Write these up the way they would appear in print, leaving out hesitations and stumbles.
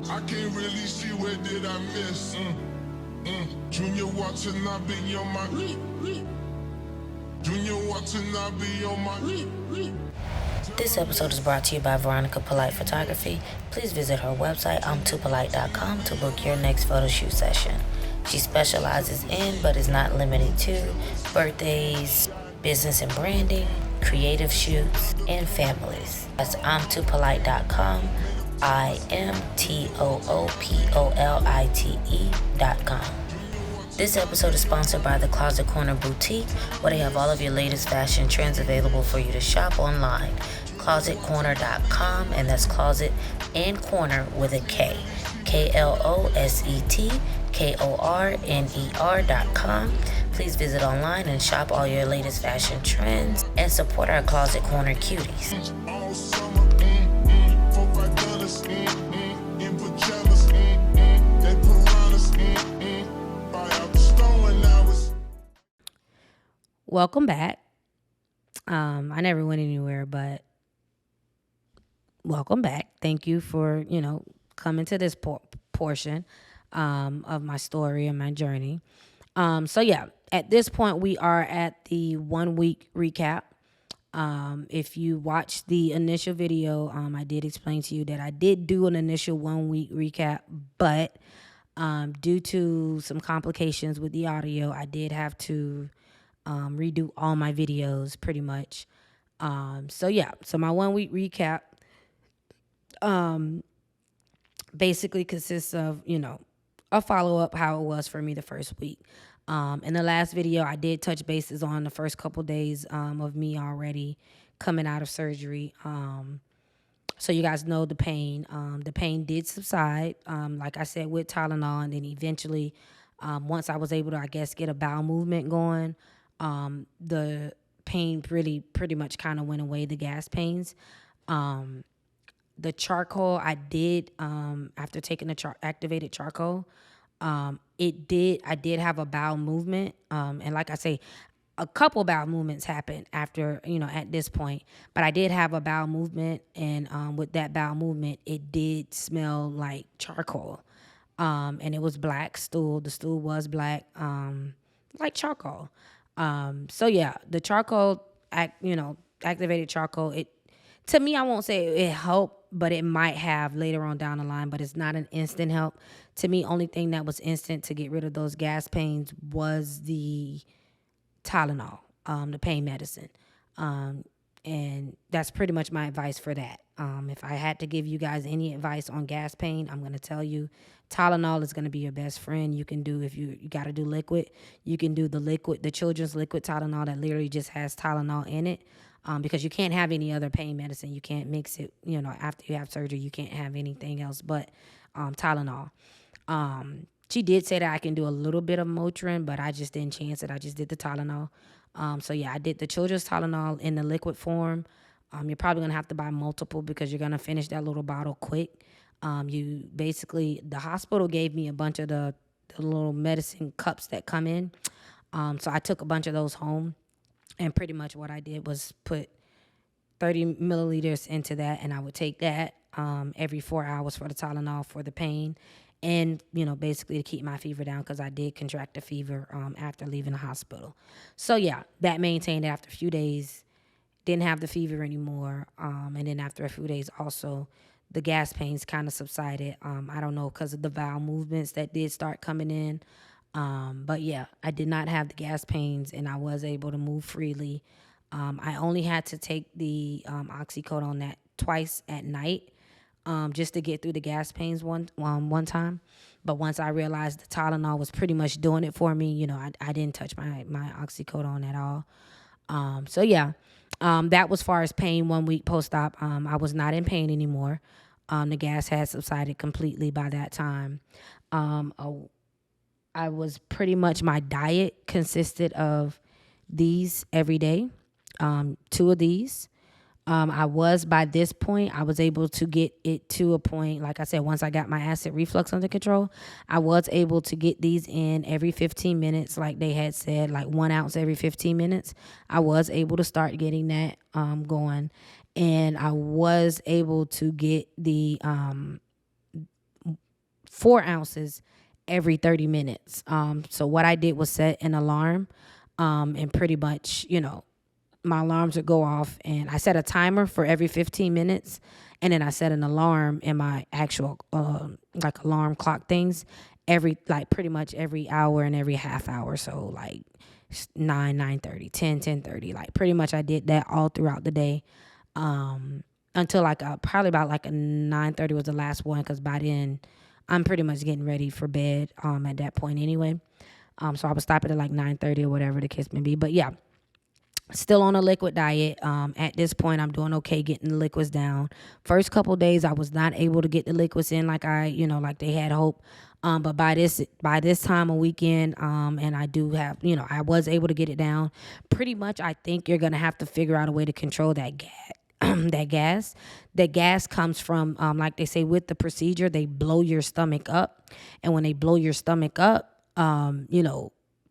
I can't really see where did I miss. Junior Watanabe on my. Junior Watanabe on my. This episode is brought to you by Veronica Polite Photography. Please visit her website, imtoopolite.com, to book your next photo shoot session. She specializes in, but is not limited to, birthdays, business and branding, creative shoots, and families. That's imtoopolite.com, imtoopolite.com. This episode is sponsored by the Closet Corner Boutique, where they have all of your latest fashion trends available for you to shop online. ClosetCorner.com, and that's closet and corner with a K. KLOSETKORNER.com. Please visit online and shop all your latest fashion trends and support our Closet Corner cuties. All summer, $4-5, in pajamas, they piranhas, buy out the store and now it's. Welcome back. I never went anywhere, but welcome back. Thank you for, coming to this portion of my story and my journey. At this point, we are at the 1 week recap. If you watched the initial video, I did explain to you that I did do an initial 1 week recap, but due to some complications with the audio, I did have to redo all my videos pretty much. So my 1 week recap basically consists of, a follow-up how it was for me the first week. In the last video, I did touch bases on the first couple days of me already coming out of surgery. So you guys know the pain. The pain did subside, like I said, with Tylenol, and then eventually, once I was able to, get a bowel movement going, the pain pretty much kind of went away, the gas pains. The charcoal I did, after taking the activated charcoal, I did have a bowel movement. And like I say, a couple bowel movements happened after, at this point, but I did have a bowel movement, and with that bowel movement, it did smell like charcoal. And it was black stool. The stool was black, like charcoal. The charcoal, activated charcoal, to me, I won't say it helped, but it might have later on down the line, but it's not an instant help. To me, only thing that was instant to get rid of those gas pains was the Tylenol, the pain medicine. And that's pretty much my advice for that. If I had to give you guys any advice on gas pain, I'm going to tell you Tylenol is going to be your best friend. You can do, if you got to do liquid, you can do the children's liquid Tylenol that literally just has Tylenol in it. Because you can't have any other pain medicine. You can't mix it, after you have surgery, you can't have anything else but Tylenol. She did say that I can do a little bit of Motrin, but I just didn't chance it. I just did the Tylenol. I did the children's Tylenol in the liquid form. You're probably going to have to buy multiple because you're going to finish that little bottle quick. The hospital gave me a bunch of the little medicine cups that come in. So I took a bunch of those home. And pretty much what I did was put 30 milliliters into that, and I would take that every 4 hours for the Tylenol for the pain, and, basically to keep my fever down, because I did contract a fever after leaving the hospital. So, that maintained after a few days. Didn't have the fever anymore. And then after a few days also, the gas pains kind of subsided. I don't know, because of the bowel movements that did start coming in. I did not have the gas pains, and I was able to move freely. I only had to take the oxycodone that twice at night, just to get through the gas pains one time. But once I realized the Tylenol was pretty much doing it for me, I didn't touch my oxycodone at all. That was far as pain 1 week post-op. I was not in pain anymore. The gas had subsided completely by that time. I was pretty much, my diet consisted of these every day, 2 of these. By this point, I was able to get it to a point, like I said, once I got my acid reflux under control, I was able to get these in every 15 minutes, like they had said, like 1 ounce every 15 minutes. I was able to start getting that going, and I was able to get the 4 ounces every 30 minutes. So what I did was set an alarm, and pretty much, my alarms would go off, and I set a timer for every 15 minutes, and then I set an alarm in my actual like alarm clock things pretty much every hour and every half hour. So like 9:30, 10:30, like pretty much I did that all throughout the day, until like probably about like a 9:30 was the last one, because by then I'm pretty much getting ready for bed at that point anyway. So I would stop it at like 9:30 or whatever the case may be. But yeah, still on a liquid diet. At this point, I'm doing okay getting the liquids down. First couple of days, I was not able to get the liquids in like like they had hope. But by this time of weekend, and I do have, I was able to get it down. Pretty much, I think you're gonna have to figure out a way to control that gas. That gas comes from, like they say with the procedure, they blow your stomach up, and when they blow your stomach up,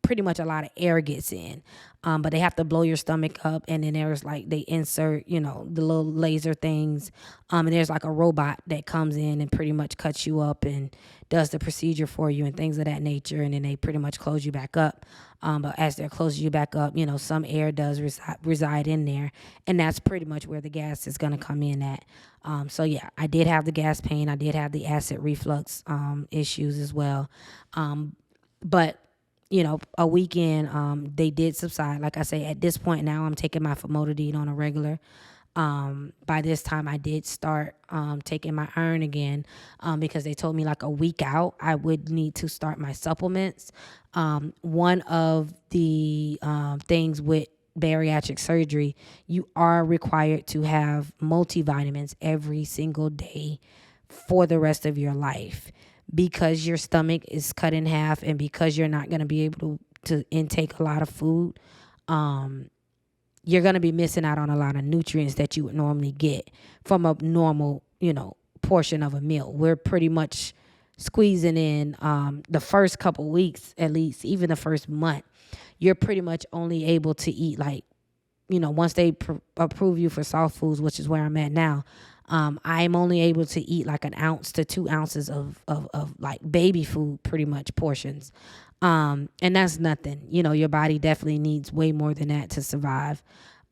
pretty much a lot of air gets in. But they have to blow your stomach up, and then there's like they insert, the little laser things. And there's like a robot that comes in and pretty much cuts you up and does the procedure for you and things of that nature. And then they pretty much close you back up. But as they're closing you back up, some air does reside in there. And that's pretty much where the gas is going to come in at. So yeah, I did have the gas pain. I did have the acid reflux issues as well. But a weekend, they did subside. Like I say, at this point now, I'm taking my famotidine on a regular. By this time, I did start taking my iron again, because they told me like a week out, I would need to start my supplements. One of the things with bariatric surgery, you are required to have multivitamins every single day for the rest of your life, because your stomach is cut in half, and because you're not going to be able to intake a lot of food, you're going to be missing out on a lot of nutrients that you would normally get from a normal, portion of a meal. We're pretty much squeezing in the first couple weeks, at least, even the first month. You're pretty much only able to eat like, once they approve you for soft foods, which is where I'm at now, I'm only able to eat like 1 ounce to 2 ounces of like baby food, pretty much portions. And that's nothing. Your body definitely needs way more than that to survive.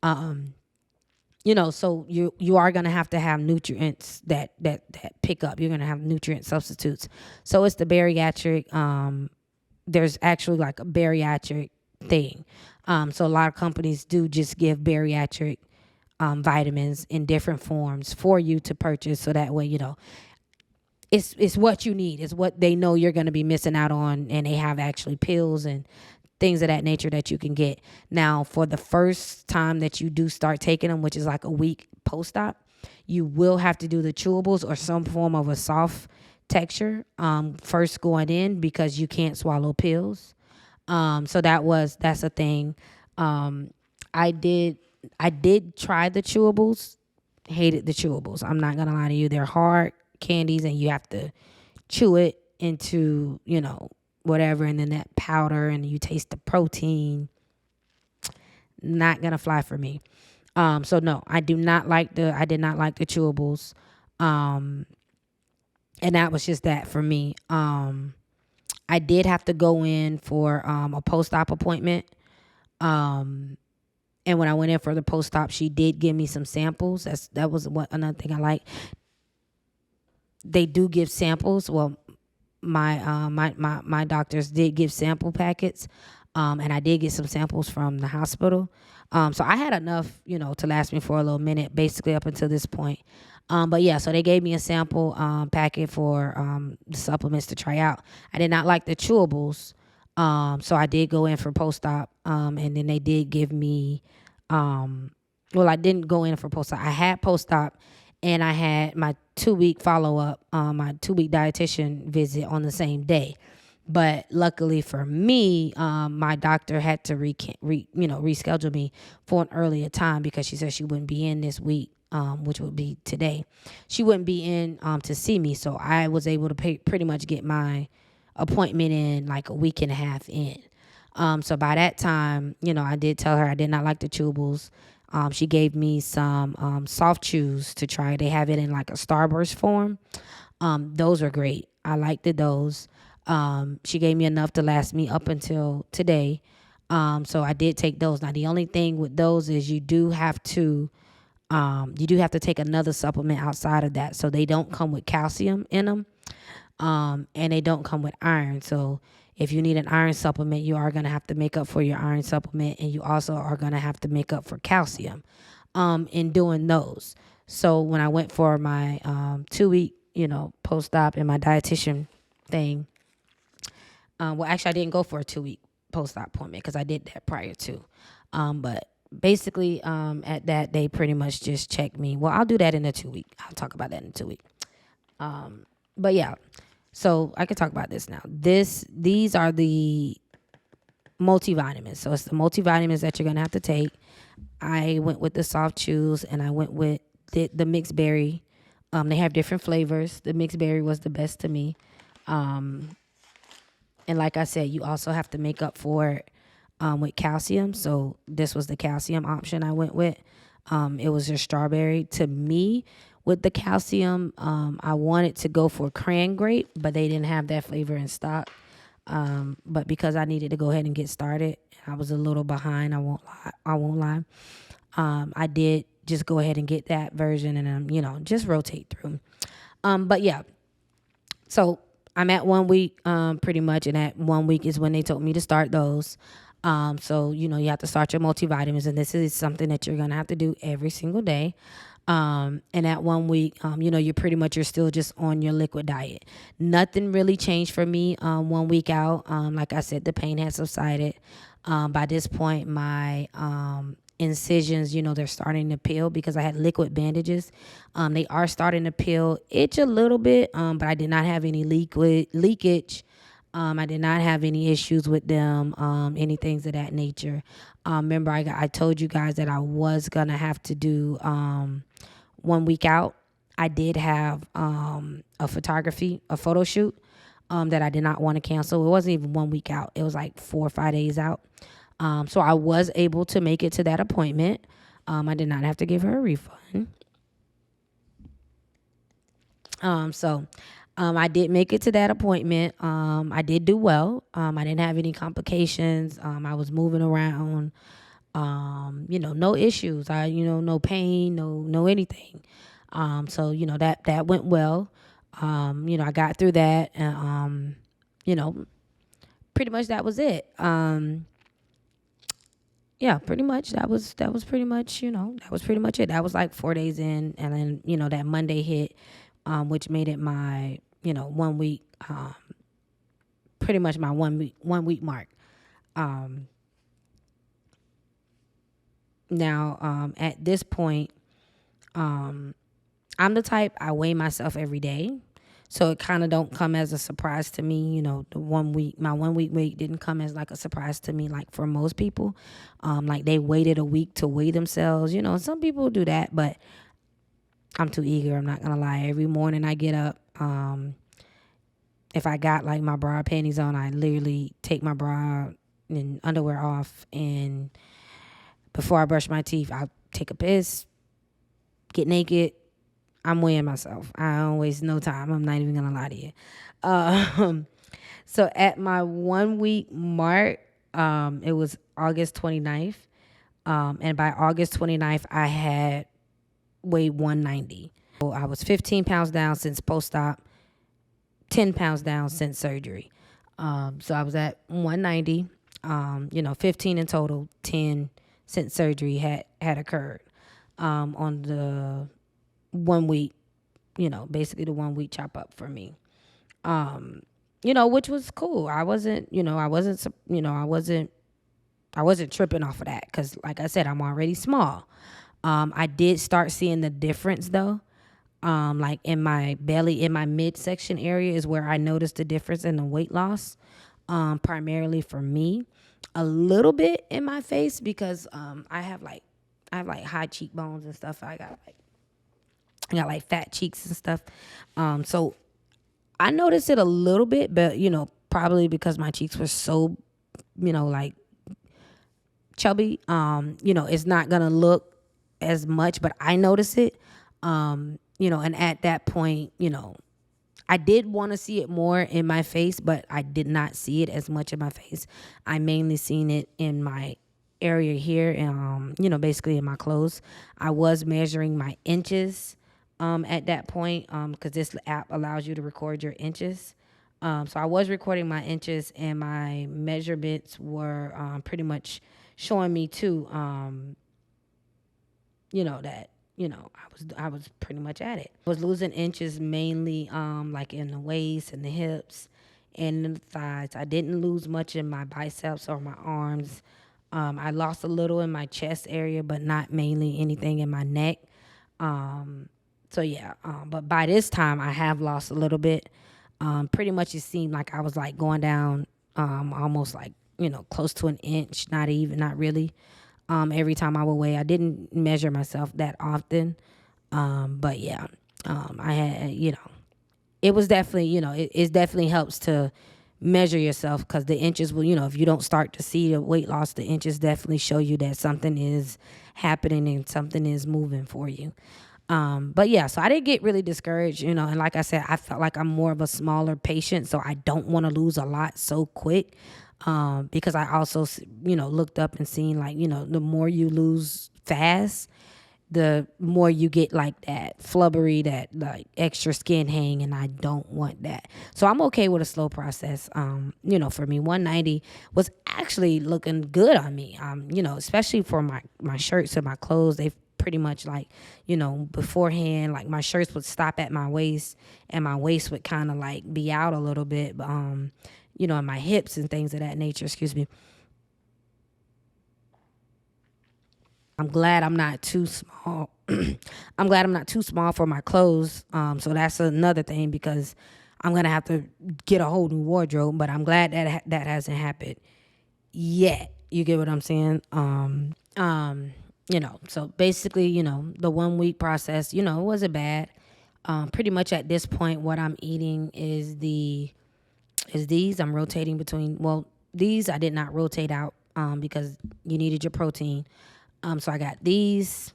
So you are going to have nutrients that pick up. You're going to have nutrient substitutes. So it's the bariatric, there's actually like a bariatric thing. So a lot of companies do just give bariatric vitamins in different forms for you to purchase, so that way it's what you need. It's what they know you're going to be missing out on, and they have actually pills and things of that nature that you can get. Now, for the first time that you do start taking them, which is like a week post-op, you will have to do the chewables or some form of a soft texture first going in, because you can't swallow pills. So that's a thing. I did try the chewables, hated the chewables. I'm not going to lie to you. They're hard candies, and you have to chew it into, whatever, and then that powder, and you taste the protein. Not going to fly for me. So no, I did not like the chewables. And that was just that for me. I did have to go in for a post-op appointment. And when I went in for the post-op, she did give me some samples. That was another thing I like. They do give samples. Well, my doctors did give sample packets, and I did get some samples from the hospital. So I had enough, to last me for a little minute, basically up until this point. But yeah, so they gave me a sample packet for the supplements to try out. I did not like the chewables. So I did go in for post-op, and then they did give me, I didn't go in for post-op. I had post-op, and I had my 2-week follow-up, my 2-week dietitian visit on the same day. But luckily for me, my doctor had to reschedule me for an earlier time, because she said she wouldn't be in this week, which would be today. She wouldn't be in to see me, so I was able to pretty much get my appointment in like a week and a half in. So by that time, I did tell her I did not like the chewables. She gave me some soft chews to try. They have it in like a Starburst form. Those are great. I liked the dose. She gave me enough to last me up until today. So I did take those. Now the only thing with those is you do have to take another supplement outside of that. So they don't come with calcium in them, and they don't come with iron. So if you need an iron supplement, you are going to have to make up for your iron supplement, and you also are going to have to make up for calcium in doing those. So when I went for my 2-week, post-op and my dietitian thing, well, actually, I didn't go for a 2-week post-op appointment because I did that prior to. But basically, at that, they pretty much just checked me. Well, I'll do that in a 2-week. I'll talk about that in a 2-week. But yeah, so I can talk about this now. These are the multivitamins. So it's the multivitamins that you're gonna have to take. I went with the soft chews, and I went with the mixed berry. They have different flavors. The mixed berry was the best to me. And like I said, you also have to make up for it with calcium. So this was the calcium option I went with. It was just strawberry. To me, with the calcium, I wanted to go for cran grape, but they didn't have that flavor in stock. But because I needed to go ahead and get started, I was a little behind. I won't lie. I did just go ahead and get that version, and just rotate through. But yeah, so I'm at 1 week, pretty much, and at 1 week is when they told me to start those. So you have to start your multivitamins, and this is something that you're gonna have to do every single day. And at 1 week, you're still just on your liquid diet. Nothing really changed for me 1 week out. Like I said, the pain has subsided. By this point, my incisions, they're starting to peel because I had liquid bandages. They are starting to peel, itch a little bit, but I did not have any leakage. I did not have any issues with them, any things of that nature. Remember, I told you guys that I was going to have to do 1 week out. I did have a photo shoot that I did not want to cancel. It wasn't even 1 week out. It was like 4 or 5 days out. So I was able to make it to that appointment. I did not have to give her a refund. I did make it to that appointment. I did do well. I didn't have any complications. I was moving around. No issues. No pain, no anything. So that went well. I got through that, and pretty much that was it. Yeah, pretty much that was pretty much that was pretty much it. That was like 4 days in, and then that Monday hit, which made it my 1 week, pretty much my 1 week mark. Now at this point, I'm the type, I weigh myself every day. So it kind of don't come as a surprise to me. The 1 week, my 1 week weight didn't come as like a surprise to me, like for most people. Like they waited a week to weigh themselves. Some people do that, but I'm too eager. I'm not going to lie. Every morning I get up. If I got like my bra panties on, I literally take my bra and underwear off. And before I brush my teeth, I'll take a piss, get naked. I'm weighing myself. I don't waste no time. I'm not even going to lie to you. So at my 1 week mark, it was August 29th. And by August 29th, I had weighed 190. So I was 15 pounds down since post-op, 10 pounds down since surgery. So I was at 190, 15 in total, 10 since surgery had occurred on the 1 week, basically the 1 week chop up for me, which was cool. I wasn't tripping off of that because, like I said, I'm already small. I did start seeing the difference though. Like in my belly, in my midsection area is where I noticed the difference in the weight loss, primarily for me. A little bit in my face because I have high cheekbones and stuff. I got like fat cheeks and stuff. So I noticed it a little bit, but probably because my cheeks were so, like chubby. It's not gonna look as much, but I notice it. And at that point, I did want to see it more in my face, but I did not see it as much in my face. I mainly seen it in my area here, basically in my clothes. I was measuring my inches at that point because this app allows you to record your inches. So I was recording my inches, and my measurements were pretty much showing me too, that I was pretty much at it. I was losing inches mainly like in the waist and the hips and in the thighs. I didn't lose much in my biceps or my arms. I lost a little in my chest area, but not mainly anything in my neck. But by this time I have lost a little bit. Pretty much it seemed like I was like going down almost like, close to an inch, not really. Every time I would weigh, I didn't measure myself that often. I had, it was definitely, it definitely helps to measure yourself, because the inches will, if you don't start to see the weight loss, the inches definitely show you that something is happening and something is moving for you. So I didn't get really discouraged, and like I said, I felt like I'm more of a smaller patient, so I don't want to lose a lot so quick. Because I also, looked up and seen like, the more you lose fast, the more you get like that flubbery, that like extra skin hang, and I don't want that. So I'm okay with a slow process. For me, 190 was actually looking good on me. Especially for my shirts and my clothes, they pretty much like, beforehand, like my shirts would stop at my waist and my waist would kind of like be out a little bit, and my hips and things of that nature, excuse me. I'm glad I'm not too small. I'm glad I'm not too small for my clothes. So that's another thing, because I'm going to have to get a whole new wardrobe, but I'm glad that hasn't happened yet. You get what I'm saying? So basically, the 1 week process, it wasn't bad. Pretty much at this point, what I'm eating is these. I'm rotating between, these I did not rotate out because you needed your protein. So I got these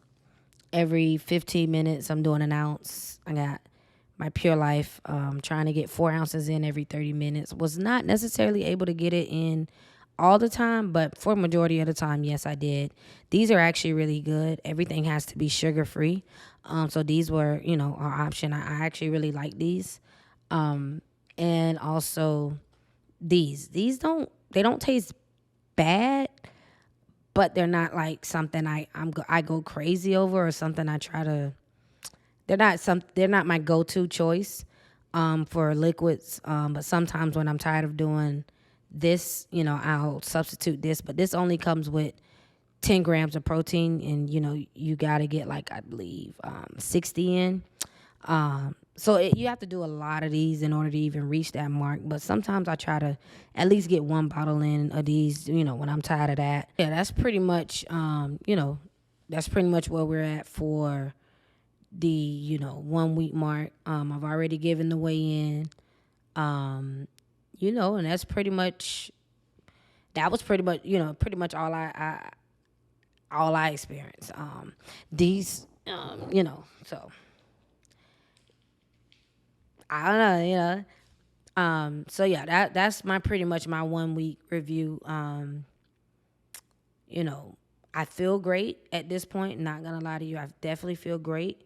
every 15 minutes. I'm doing an ounce. I got my Pure Life, trying to get 4 ounces in every 30 minutes. Was not necessarily able to get it in all the time, but for majority of the time, yes, I did. These are actually really good. Everything has to be sugar free. So these were, an option. I actually really like these. And also these don't taste bad, but they're not like something I go crazy over, or something I try to. They're not my go-to choice for liquids. But sometimes when I'm tired of doing this, I'll substitute this. But this only comes with 10 grams of protein, and you got to get like, I believe 60 in. So you have to do a lot of these in order to even reach that mark. But sometimes I try to at least get one bottle in of these, when I'm tired of that. Yeah, that's pretty much, that's pretty much where we're at for the, 1 week mark. I've already given the weigh in, and that's pretty much, that was pretty much, pretty much all I experienced. These, so. I don't know, So yeah, that's pretty much my 1 week review. I feel great at this point. Not gonna lie to you, I definitely feel great.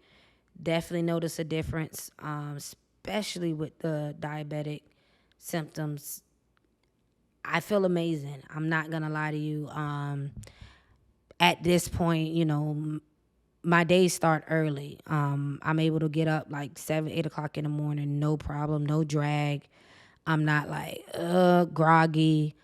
Definitely notice a difference, especially with the diabetic symptoms. I feel amazing. I'm not gonna lie to you. At this point, my days start early. I'm able to get up like 7, 8 o'clock in the morning, no problem, no drag. I'm not like groggy.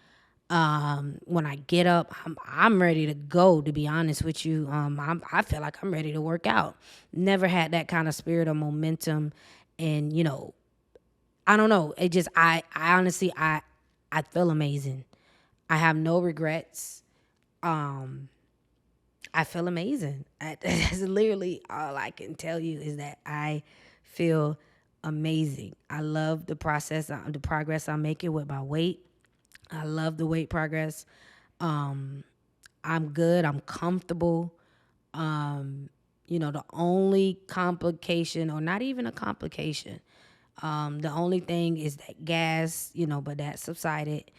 When I get up, I'm ready to go. To be honest with you, I feel like I'm ready to work out. Never had that kind of spirit of momentum, and I don't know. It just I honestly I feel amazing. I have no regrets. I feel amazing. That's literally all I can tell you, is that I feel amazing. I love the process, the progress I'm making with my weight. I love the weight progress. I'm good. I'm comfortable. The only complication, or not even a complication, The only thing is that gas, but that subsided.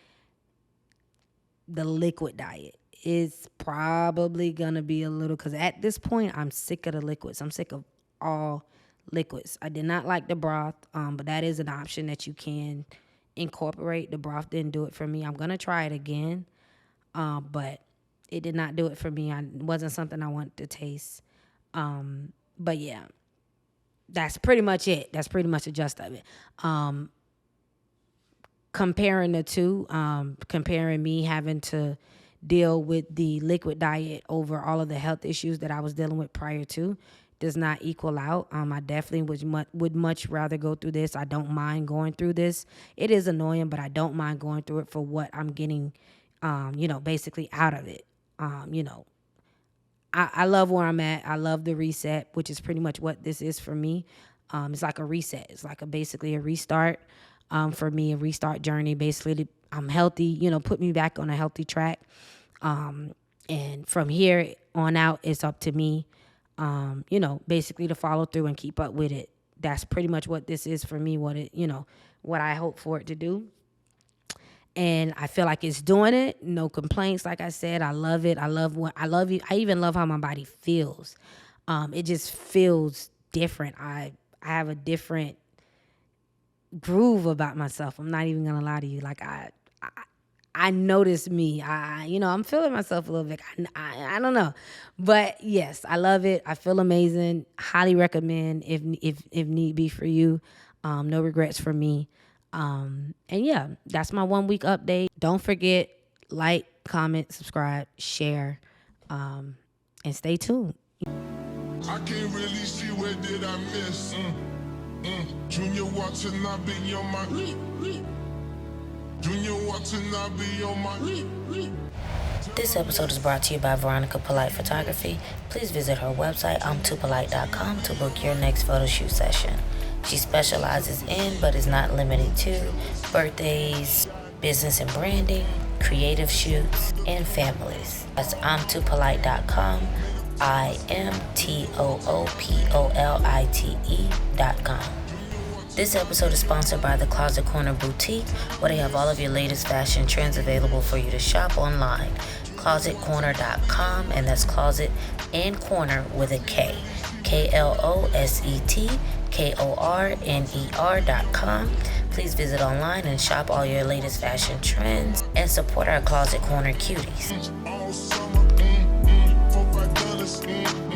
The liquid diet is probably gonna be a little, because at this point I'm sick of the liquids. I'm sick of all liquids. I did not like the broth, but that is an option that you can incorporate. The broth didn't do it for me. I'm gonna try it again, but it did not do it for me. It wasn't something I wanted to taste. But yeah, that's pretty much it. That's pretty much the gist of it. Comparing the two, comparing me having to deal with the liquid diet over all of the health issues that I was dealing with prior to, does not equal out. I definitely would much rather go through this. I don't mind going through this. It is annoying, but I don't mind going through it for what I'm getting, basically out of it. I love where I'm at. I love the reset, which is pretty much what this is for me. It's like a reset. It's like basically a restart for me, a restart journey. Basically, I'm healthy, put me back on a healthy track. And from here on out, it's up to me, basically to follow through and keep up with it. That's pretty much what this is for me, what I hope for it to do. And I feel like it's doing it. No complaints. Like I said, I love it. I love you. I even love how my body feels. It just feels different. I have a different groove about myself. I'm not even gonna lie to you. Like I notice me. I'm feeling myself a little bit. I don't know, but yes, I love it. I feel amazing. Highly recommend if need be for you. No regrets for me. And yeah, that's my 1 week update. Don't forget, like, comment, subscribe, share, and stay tuned. I can't really see where did I miss. Junior Watanabe on my. Junior Watanabe on my. This episode is brought to you by Veronica Polite Photography. Please visit her website, imtoopolite.com, to book your next photo shoot session. She specializes in, but is not limited to, birthdays, business and branding, creative shoots, and families. That's imtoopolite.com, imtoopolite.com. This episode is sponsored by the Closet Corner Boutique, where they have all of your latest fashion trends available for you to shop online. ClosetCorner.com, and that's closet and corner with a K. KLOSETKORNER.com. Please visit online and shop all your latest fashion trends and support our Closet Corner cuties. All summer, $4 5.